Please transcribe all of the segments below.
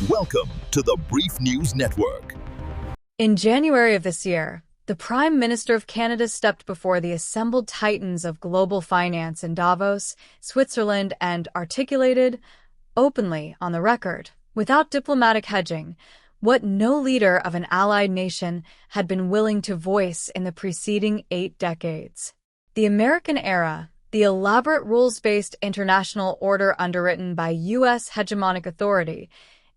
Welcome to the Brief News Network. In January of this year, the Prime Minister of Canada stepped before the assembled titans of global finance in Davos, Switzerland, and articulated, openly on the record, without diplomatic hedging, what no leader of an allied nation had been willing to voice in the preceding 8 decades. The American era, the elaborate rules-based international order underwritten by U.S. hegemonic authority,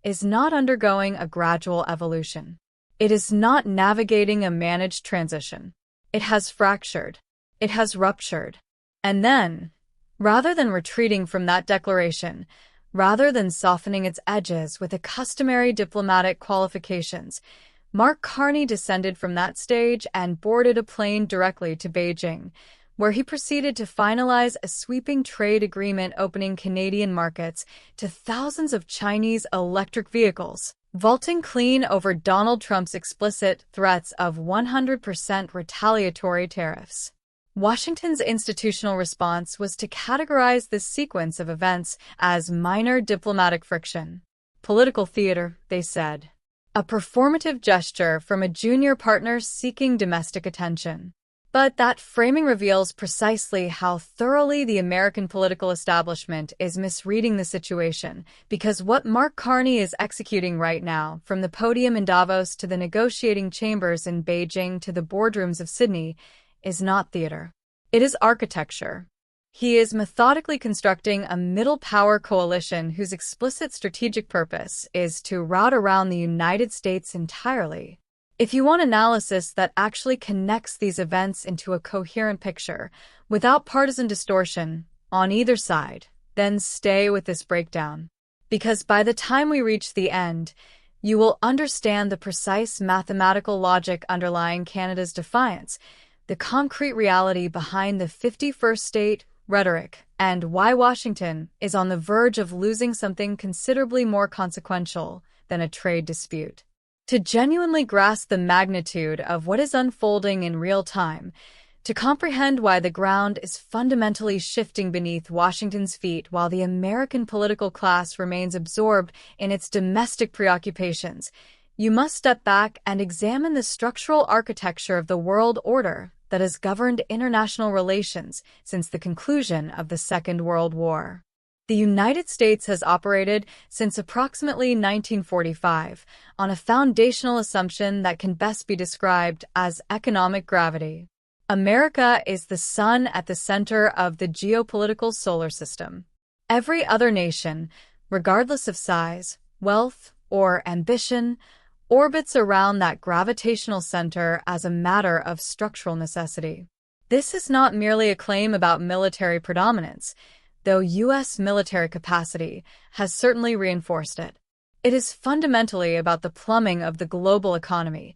is not undergoing a gradual evolution. It is not navigating a managed transition. It has fractured. It has ruptured. And then, rather than retreating from that declaration, rather than softening its edges with the customary diplomatic qualifications, Mark Carney descended from that stage and boarded a plane directly to Beijing, where he proceeded to finalize a sweeping trade agreement opening Canadian markets to thousands of Chinese electric vehicles, vaulting clean over Donald Trump's explicit threats of 100% retaliatory tariffs. Washington's institutional response was to categorize this sequence of events as minor diplomatic friction. Political theater, they said. A performative gesture from a junior partner seeking domestic attention. But that framing reveals precisely how thoroughly the American political establishment is misreading the situation, because what Mark Carney is executing right now, from the podium in Davos to the negotiating chambers in Beijing to the boardrooms of Sydney, is not theater. It is architecture. He is methodically constructing a middle power coalition whose explicit strategic purpose is to route around the United States entirely. If you want analysis that actually connects these events into a coherent picture, without partisan distortion, on either side, then stay with this breakdown. Because by the time we reach the end, you will understand the precise mathematical logic underlying Canada's defiance, the concrete reality behind the 51st state rhetoric, and why Washington is on the verge of losing something considerably more consequential than a trade dispute. To genuinely grasp the magnitude of what is unfolding in real time, to comprehend why the ground is fundamentally shifting beneath Washington's feet while the American political class remains absorbed in its domestic preoccupations, you must step back and examine the structural architecture of the world order that has governed international relations since the conclusion of the Second World War. The United States has operated since approximately 1945 on a foundational assumption that can best be described as economic gravity. America is the sun at the center of the geopolitical solar system. Every other nation, regardless of size, wealth, or ambition, orbits around that gravitational center as a matter of structural necessity. This is not merely a claim about military predominance, though U.S. military capacity has certainly reinforced it. It is fundamentally about the plumbing of the global economy,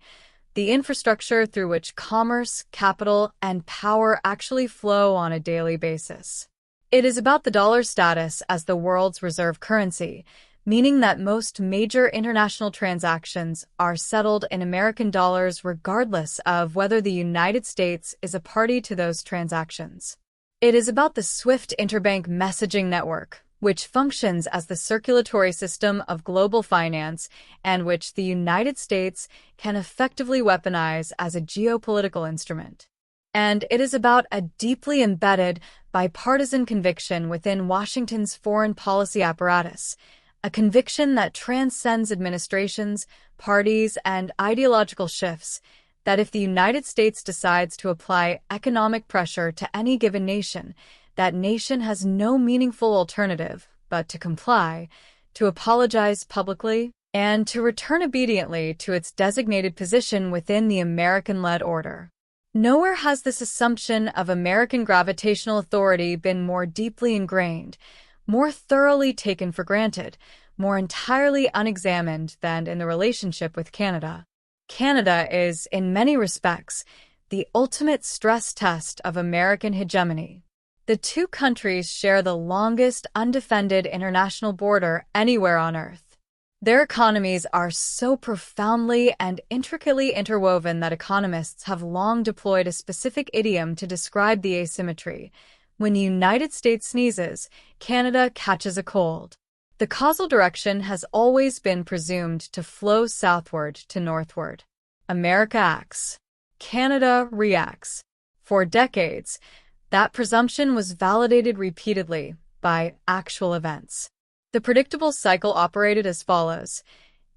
the infrastructure through which commerce, capital, and power actually flow on a daily basis. It is about the dollar's status as the world's reserve currency, meaning that most major international transactions are settled in American dollars regardless of whether the United States is a party to those transactions. It is about the SWIFT interbank messaging network, which functions as the circulatory system of global finance and which the United States can effectively weaponize as a geopolitical instrument. And it is about a deeply embedded bipartisan conviction within Washington's foreign policy apparatus, a conviction that transcends administrations, parties, and ideological shifts, that if the United States decides to apply economic pressure to any given nation, that nation has no meaningful alternative but to comply, to apologize publicly, and to return obediently to its designated position within the American-led order. Nowhere has this assumption of American gravitational authority been more deeply ingrained, more thoroughly taken for granted, more entirely unexamined than in the relationship with Canada. Canada is, in many respects, the ultimate stress test of American hegemony. The two countries share the longest undefended international border anywhere on Earth. Their economies are so profoundly and intricately interwoven that economists have long deployed a specific idiom to describe the asymmetry. When the United States sneezes, Canada catches a cold. The causal direction has always been presumed to flow southward to northward. America acts. Canada reacts. For decades, that presumption was validated repeatedly by actual events. The predictable cycle operated as follows.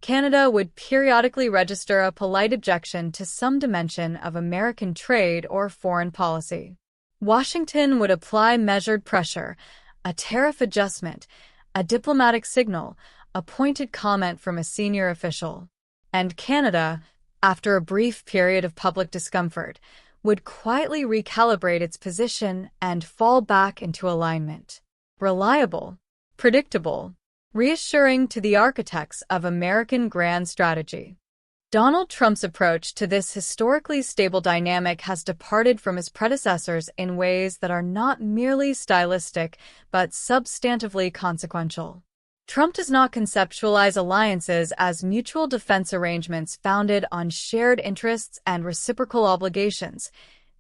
Canada would periodically register a polite objection to some dimension of American trade or foreign policy. Washington would apply measured pressure, a tariff adjustment, a diplomatic signal, a pointed comment from a senior official. And Canada, after a brief period of public discomfort, would quietly recalibrate its position and fall back into alignment. Reliable, predictable, reassuring to the architects of American grand strategy. Donald Trump's approach to this historically stable dynamic has departed from his predecessors in ways that are not merely stylistic but substantively consequential. Trump does not conceptualize alliances as mutual defense arrangements founded on shared interests and reciprocal obligations,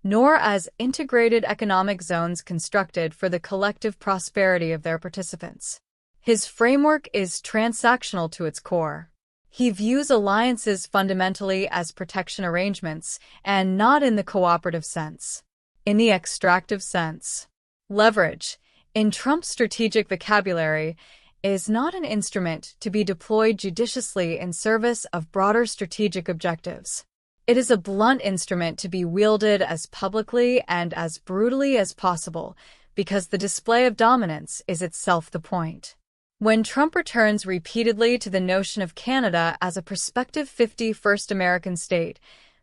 nor as integrated economic zones constructed for the collective prosperity of their participants. His framework is transactional to its core. He views alliances fundamentally as protection arrangements and not in the cooperative sense. In the extractive sense, leverage, in Trump's strategic vocabulary, is not an instrument to be deployed judiciously in service of broader strategic objectives. It is a blunt instrument to be wielded as publicly and as brutally as possible because the display of dominance is itself the point. When Trump returns repeatedly to the notion of Canada as a prospective 51st American state,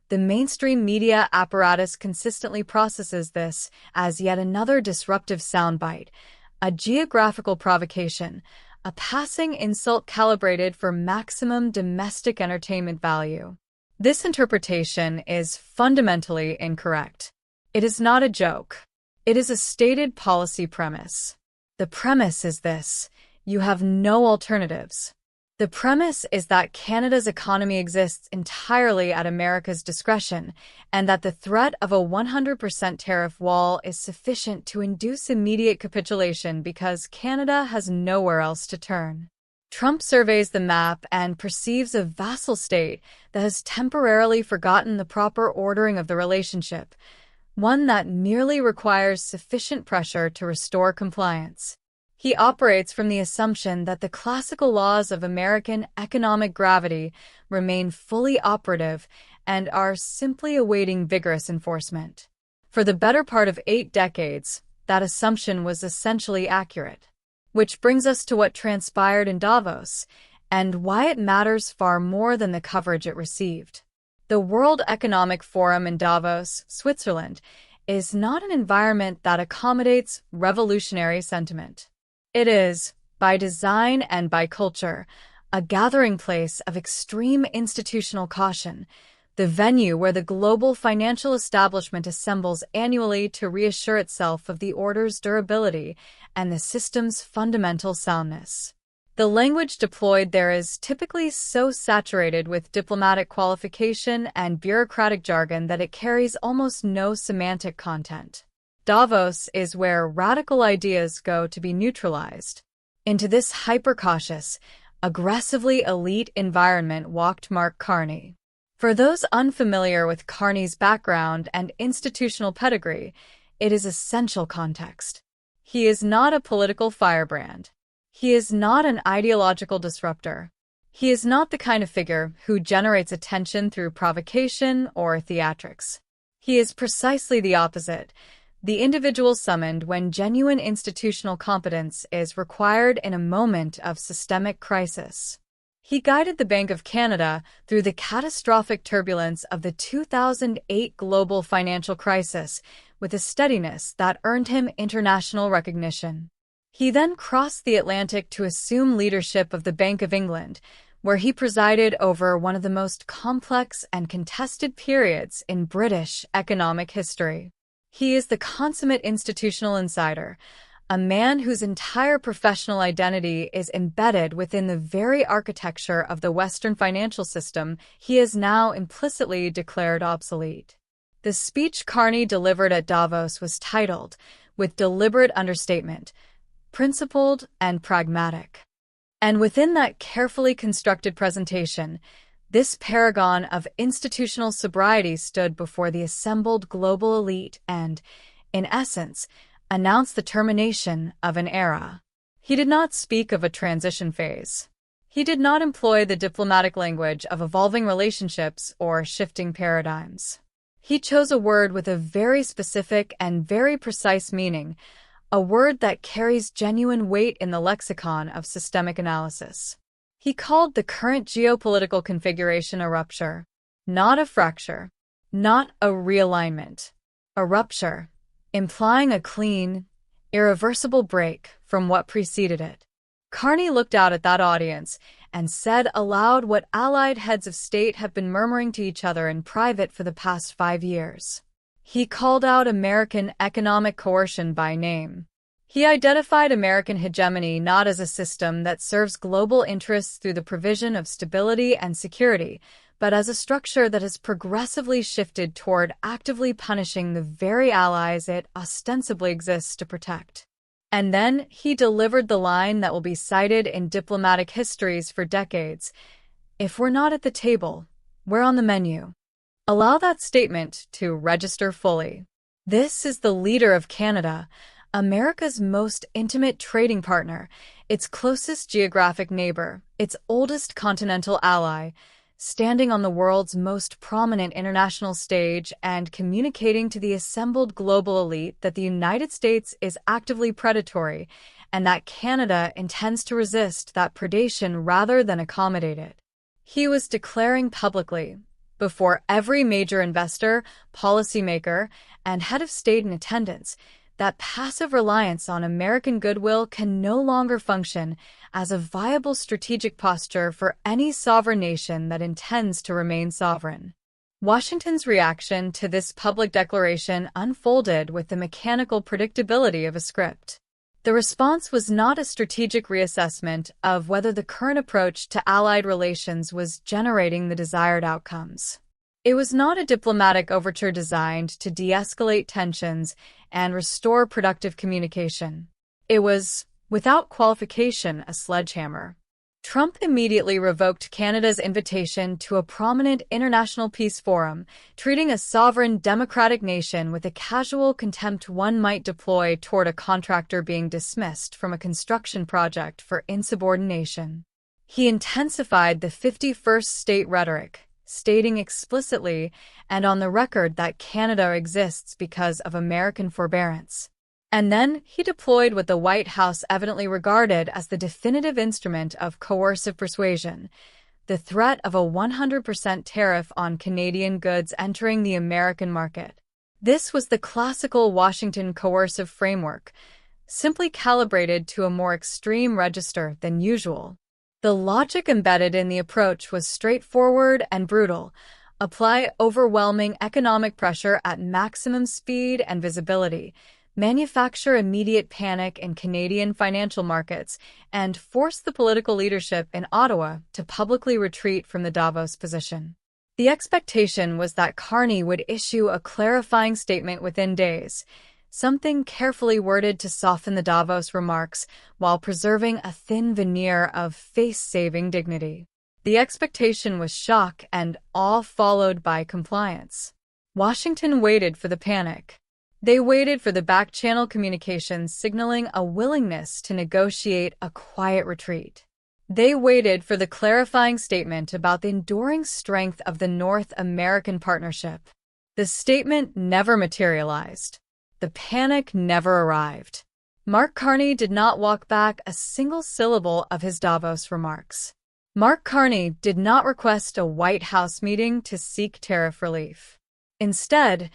the mainstream media apparatus consistently processes this as yet another disruptive soundbite, a geographical provocation, a passing insult calibrated for maximum domestic entertainment value. This interpretation is fundamentally incorrect. It is not a joke. It is a stated policy premise. The premise is this: you have no alternatives. The premise is that Canada's economy exists entirely at America's discretion, and that the threat of a 100% tariff wall is sufficient to induce immediate capitulation because Canada has nowhere else to turn. Trump surveys the map and perceives a vassal state that has temporarily forgotten the proper ordering of the relationship, one that merely requires sufficient pressure to restore compliance. He operates from the assumption that the classical laws of American economic gravity remain fully operative and are simply awaiting vigorous enforcement. For the better part of 8 decades, that assumption was essentially accurate. Which brings us to what transpired in Davos, and why it matters far more than the coverage it received. The World Economic Forum in Davos, Switzerland, is not an environment that accommodates revolutionary sentiment. It is, by design and by culture, a gathering place of extreme institutional caution, the venue where the global financial establishment assembles annually to reassure itself of the order's durability and the system's fundamental soundness. The language deployed there is typically so saturated with diplomatic qualification and bureaucratic jargon that it carries almost no semantic content. Davos is where radical ideas go to be neutralized. Into this hyper-cautious, aggressively elite environment walked Mark Carney. For those unfamiliar with Carney's background and institutional pedigree, it is essential context. He is not a political firebrand. He is not an ideological disruptor. He is not the kind of figure who generates attention through provocation or theatrics. He is precisely the opposite, the individual summoned when genuine institutional competence is required in a moment of systemic crisis. He guided the Bank of Canada through the catastrophic turbulence of the 2008 global financial crisis with a steadiness that earned him international recognition. He then crossed the Atlantic to assume leadership of the Bank of England, where he presided over one of the most complex and contested periods in British economic history. He is the consummate institutional insider, a man whose entire professional identity is embedded within the very architecture of the Western financial system he has now implicitly declared obsolete. The speech Carney delivered at Davos was titled, with deliberate understatement, "Principled and Pragmatic." And within that carefully constructed presentation, this paragon of institutional sobriety stood before the assembled global elite and, in essence, announced the termination of an era. He did not speak of a transition phase. He did not employ the diplomatic language of evolving relationships or shifting paradigms. He chose a word with a very specific and very precise meaning, a word that carries genuine weight in the lexicon of systemic analysis. He called the current geopolitical configuration a rupture, not a fracture, not a realignment, a rupture, implying a clean, irreversible break from what preceded it. Carney looked out at that audience and said aloud what allied heads of state have been murmuring to each other in private for the past 5 years. He called out American economic coercion by name. He identified American hegemony not as a system that serves global interests through the provision of stability and security, but as a structure that has progressively shifted toward actively punishing the very allies it ostensibly exists to protect. And then he delivered the line that will be cited in diplomatic histories for decades: "If we're not at the table, we're on the menu." Allow that statement to register fully. This is the leader of Canada, America's most intimate trading partner, its closest geographic neighbor, its oldest continental ally, standing on the world's most prominent international stage and communicating to the assembled global elite that the United States is actively predatory and that Canada intends to resist that predation rather than accommodate it. He was declaring publicly, before every major investor, policymaker, and head of state in attendance, that passive reliance on American goodwill can no longer function as a viable strategic posture for any sovereign nation that intends to remain sovereign. Washington's reaction to this public declaration unfolded with the mechanical predictability of a script. The response was not a strategic reassessment of whether the current approach to allied relations was generating the desired outcomes. It was not a diplomatic overture designed to de-escalate tensions and restore productive communication. It was, without qualification, a sledgehammer. Trump immediately revoked Canada's invitation to a prominent international peace forum, treating a sovereign democratic nation with the casual contempt one might deploy toward a contractor being dismissed from a construction project for insubordination. He intensified the 51st state rhetoric, stating explicitly and on the record that Canada exists because of American forbearance. And then he deployed what the White House evidently regarded as the definitive instrument of coercive persuasion, the threat of a 100% tariff on Canadian goods entering the American market. This was the classical Washington coercive framework, simply calibrated to a more extreme register than usual. The logic embedded in the approach was straightforward and brutal: apply overwhelming economic pressure at maximum speed and visibility, manufacture immediate panic in Canadian financial markets, and force the political leadership in Ottawa to publicly retreat from the Davos position. The expectation was that Carney would issue a clarifying statement within days, something carefully worded to soften the Davos remarks while preserving a thin veneer of face-saving dignity. The expectation was shock and awe followed by compliance. Washington waited for the panic. They waited for the back-channel communications signaling a willingness to negotiate a quiet retreat. They waited for the clarifying statement about the enduring strength of the North American partnership. The statement never materialized. The panic never arrived. Mark Carney did not walk back a single syllable of his Davos remarks. Mark Carney did not request a White House meeting to seek tariff relief. Instead,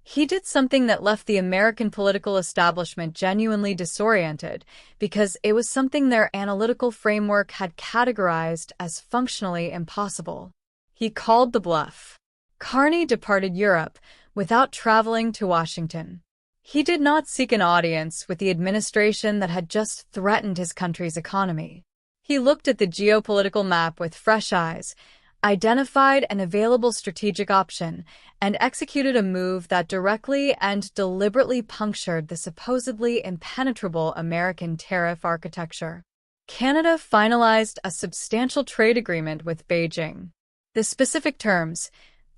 he did something that left the American political establishment genuinely disoriented, because it was something their analytical framework had categorized as functionally impossible. He called the bluff. Carney departed Europe without traveling to Washington. He did not seek an audience with the administration that had just threatened his country's economy. He looked at the geopolitical map with fresh eyes, identified an available strategic option, and executed a move that directly and deliberately punctured the supposedly impenetrable American tariff architecture. Canada finalized a substantial trade agreement with Beijing. The specific terms: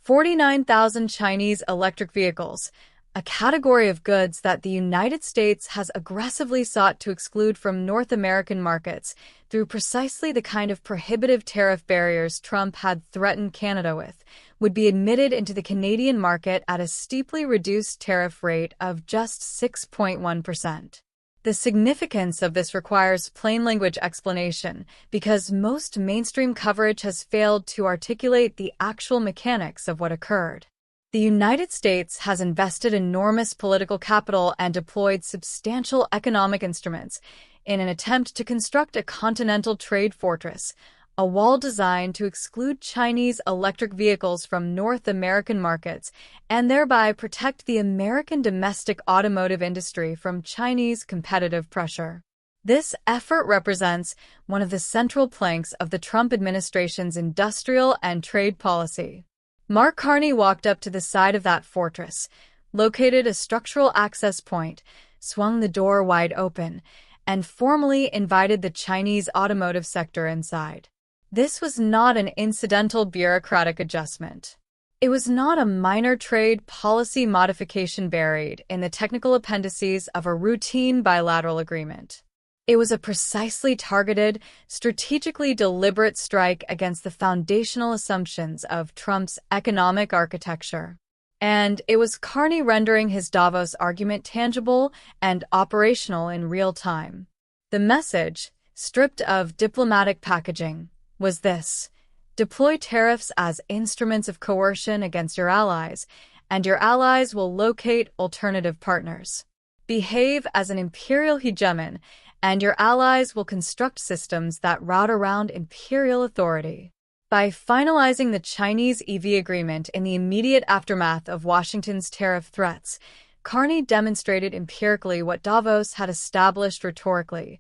49,000 Chinese electric vehicles, a category of goods that the United States has aggressively sought to exclude from North American markets through precisely the kind of prohibitive tariff barriers Trump had threatened Canada with, would be admitted into the Canadian market at a steeply reduced tariff rate of just 6.1%. The significance of this requires plain language explanation, because most mainstream coverage has failed to articulate the actual mechanics of what occurred. The United States has invested enormous political capital and deployed substantial economic instruments in an attempt to construct a continental trade fortress, a wall designed to exclude Chinese electric vehicles from North American markets and thereby protect the American domestic automotive industry from Chinese competitive pressure. This effort represents one of the central planks of the Trump administration's industrial and trade policy. Mark Carney walked up to the side of that fortress, located a structural access point, swung the door wide open, and formally invited the Chinese automotive sector inside. This was not an incidental bureaucratic adjustment. It was not a minor trade policy modification buried in the technical appendices of a routine bilateral agreement. It was a precisely targeted, strategically deliberate strike against the foundational assumptions of Trump's economic architecture. And it was Carney rendering his Davos argument tangible and operational in real time. The message, stripped of diplomatic packaging, was this: deploy tariffs as instruments of coercion against your allies, and your allies will locate alternative partners. Behave as an imperial hegemon, and your allies will construct systems that route around imperial authority. By finalizing the Chinese EV agreement in the immediate aftermath of Washington's tariff threats, Carney demonstrated empirically what Davos had established rhetorically: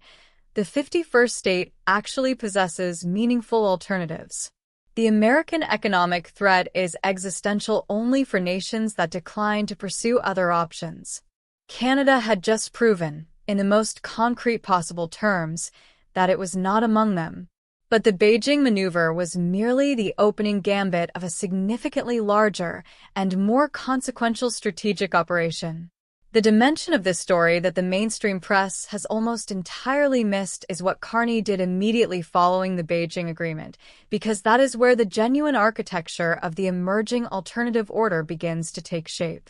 the 51st state actually possesses meaningful alternatives. The American economic threat is existential only for nations that decline to pursue other options. Canada had just proven, in the most concrete possible terms, that it was not among them. But the Beijing maneuver was merely the opening gambit of a significantly larger and more consequential strategic operation. The dimension of this story that the mainstream press has almost entirely missed is what Carney did immediately following the Beijing agreement, because that is where the genuine architecture of the emerging alternative order begins to take shape.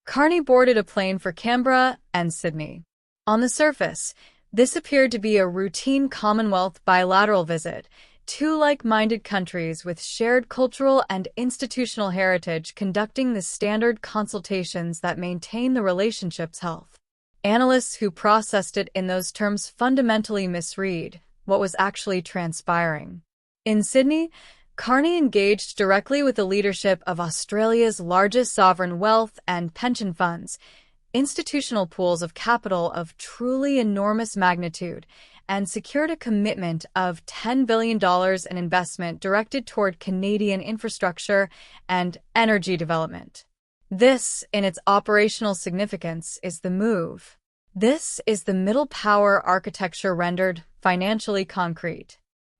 Carney boarded a plane for Canberra and Sydney. On the surface, this appeared to be a routine Commonwealth bilateral visit, two like-minded countries with shared cultural and institutional heritage conducting the standard consultations that maintain the relationship's health. Analysts who processed it in those terms fundamentally misread what was actually transpiring. In Sydney, Carney engaged directly with the leadership of Australia's largest sovereign wealth and pension funds, institutional pools of capital of truly enormous magnitude, and secured a commitment of $10 billion in investment directed toward Canadian infrastructure and energy development. This, in its operational significance, is the move. This is the middle power architecture rendered financially concrete.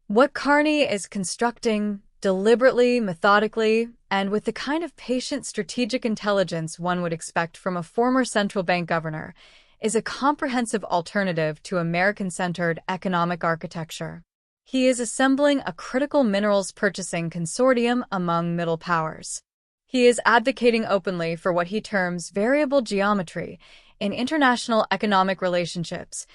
What Carney is constructing, deliberately, methodically, and with the kind of patient strategic intelligence one would expect from a former central bank governor, is a comprehensive alternative to American-centered economic architecture. He is assembling a critical minerals purchasing consortium among middle powers. He is advocating openly for what he terms variable geometry in international economic relationships,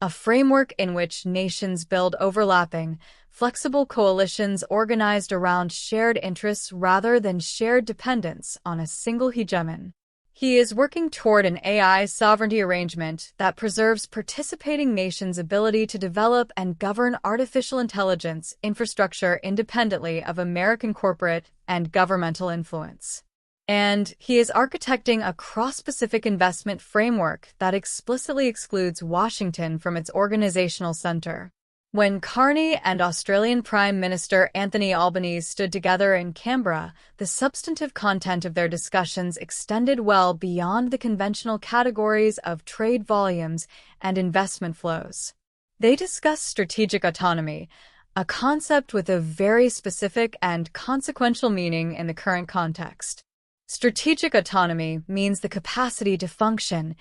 a framework in which nations build overlapping, flexible coalitions organized around shared interests rather than shared dependence on a single hegemon. He is working toward an AI sovereignty arrangement that preserves participating nations' ability to develop and govern artificial intelligence infrastructure independently of American corporate and governmental influence. And he is architecting a cross-Pacific investment framework that explicitly excludes Washington from its organizational center. When Carney and Australian Prime Minister Anthony Albanese stood together in Canberra, the substantive content of their discussions extended well beyond the conventional categories of trade volumes and investment flows. They discuss strategic autonomy, a concept with a very specific and consequential meaning in the current context. Strategic autonomy means the capacity to function,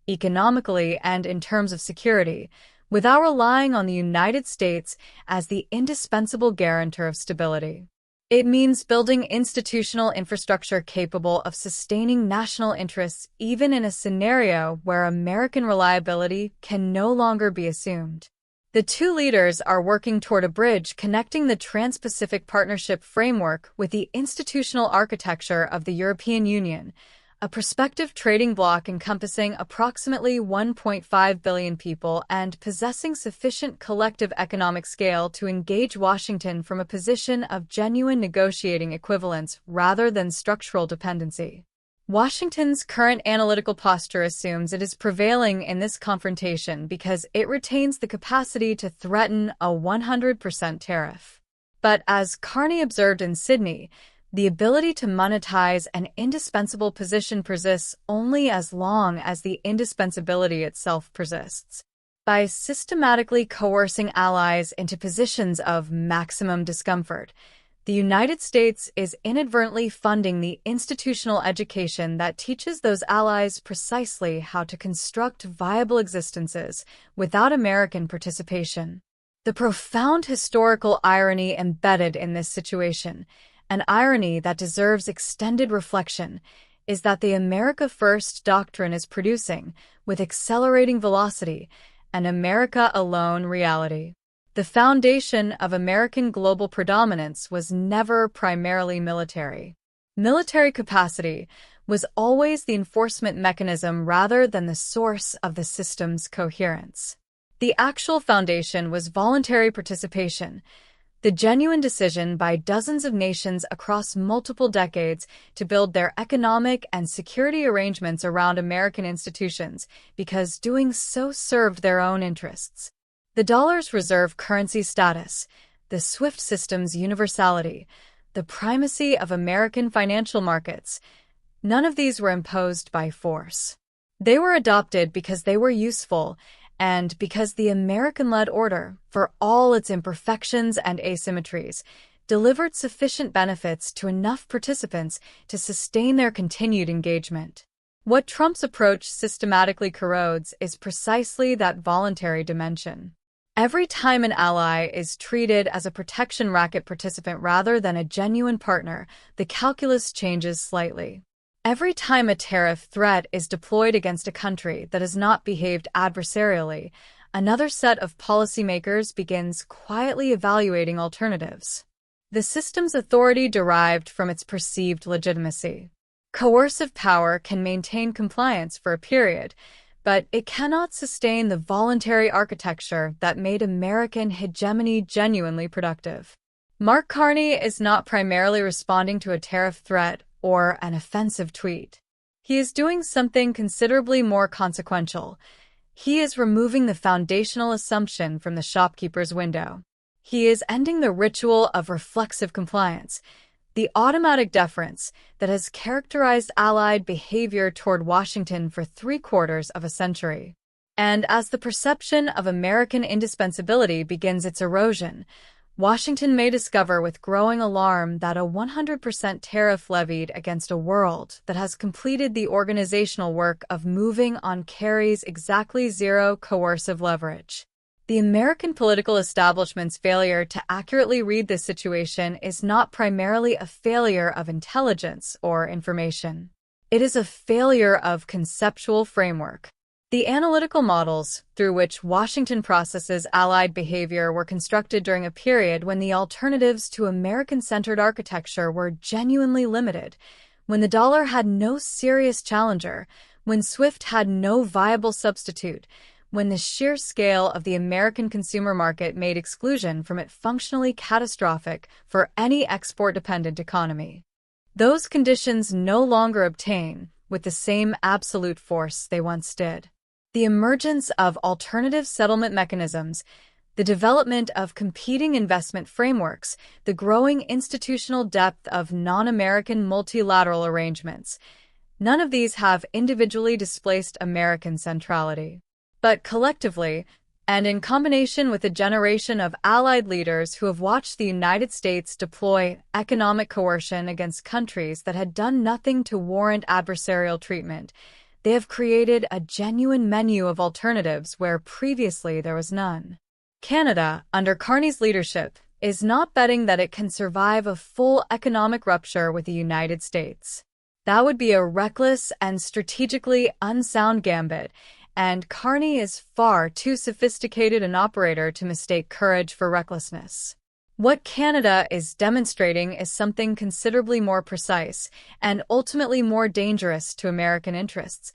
economically and in terms of security, without relying on the United States as the indispensable guarantor of stability. It means building institutional infrastructure capable of sustaining national interests even in a scenario where American reliability can no longer be assumed. The two leaders are working toward a bridge connecting the Trans-Pacific Partnership framework with the institutional architecture of the European Union, a prospective trading bloc encompassing approximately 1.5 billion people and possessing sufficient collective economic scale to engage Washington from a position of genuine negotiating equivalence rather than structural dependency. Washington's current analytical posture assumes it is prevailing in this confrontation because it retains the capacity to threaten a 100% tariff. But as Carney observed in Sydney, the ability to monetize an indispensable position persists only as long as the indispensability itself persists. By systematically coercing allies into positions of maximum discomfort, the United States is inadvertently funding the institutional education that teaches those allies precisely how to construct viable existences without American participation. The profound historical irony embedded in this situation, an irony that deserves extended reflection, is that the America First doctrine is producing, with accelerating velocity, an America alone reality. The foundation of American global predominance was never primarily military. Military capacity was always the enforcement mechanism rather than the source of the system's coherence. The actual foundation was voluntary participation, the genuine decision by dozens of nations across multiple decades to build their economic and security arrangements around American institutions because doing so served their own interests. The dollar's reserve currency status, the SWIFT system's universality, the primacy of American financial markets, none of these were imposed by force. They were adopted because they were useful and because the American-led order, for all its imperfections and asymmetries, delivered sufficient benefits to enough participants to sustain their continued engagement. What Trump's approach systematically corrodes is precisely that voluntary dimension. Every time an ally is treated as a protection racket participant rather than a genuine partner, the calculus changes slightly. Every time a tariff threat is deployed against a country that has not behaved adversarially, another set of policymakers begins quietly evaluating alternatives. The system's authority derived from its perceived legitimacy. Coercive power can maintain compliance for a period, but it cannot sustain the voluntary architecture that made American hegemony genuinely productive. Mark Carney is not primarily responding to a tariff threat or an offensive tweet. He is doing something considerably more consequential. He is removing the foundational assumption from the shopkeeper's window. He is ending the ritual of reflexive compliance, the automatic deference that has characterized Allied behavior toward Washington for 3/4 of a century. And as the perception of American indispensability begins its erosion, Washington may discover with growing alarm that a 100% tariff levied against a world that has completed the organizational work of moving on carries exactly zero coercive leverage. The American political establishment's failure to accurately read this situation is not primarily a failure of intelligence or information. It is a failure of conceptual framework. The analytical models through which Washington processes Allied behavior were constructed during a period when the alternatives to American-centered architecture were genuinely limited, when the dollar had no serious challenger, when SWIFT had no viable substitute, when the sheer scale of the American consumer market made exclusion from it functionally catastrophic for any export-dependent economy. Those conditions no longer obtain with the same absolute force they once did. The emergence of alternative settlement mechanisms, the development of competing investment frameworks, the growing institutional depth of non-American multilateral arrangements, none of these have individually displaced American centrality. But collectively, And in combination with a generation of allied leaders who have watched the United States deploy economic coercion against countries that had done nothing to warrant adversarial treatment, they have created a genuine menu of alternatives where previously there was none. Canada, under Carney's leadership, is not betting that it can survive a full economic rupture with the United States. That would be a reckless and strategically unsound gambit, and Carney is far too sophisticated an operator to mistake courage for recklessness. What Canada is demonstrating is something considerably more precise and ultimately more dangerous to American interests,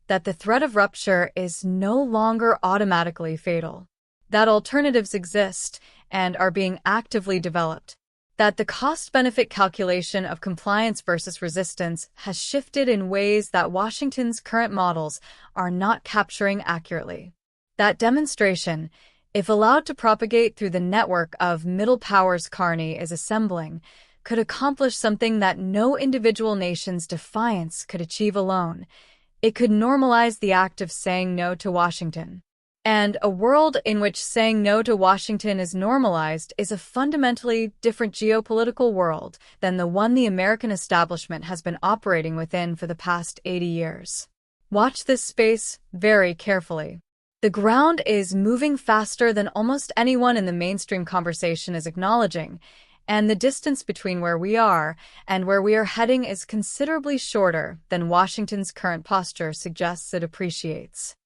that the threat of rupture is no longer automatically fatal, that alternatives exist and are being actively developed, that the cost-benefit calculation of compliance versus resistance has shifted in ways that Washington's current models are not capturing accurately. That demonstration, if allowed to propagate through the network of middle powers Carney is assembling, could accomplish something that no individual nation's defiance could achieve alone. It could normalize the act of saying no to Washington. And a world in which saying no to Washington is normalized is a fundamentally different geopolitical world than the one the American establishment has been operating within for the past 80 years. Watch this space very carefully. The ground is moving faster than almost anyone in the mainstream conversation is acknowledging, and the distance between where we are and where we are heading is considerably shorter than Washington's current posture suggests it appreciates.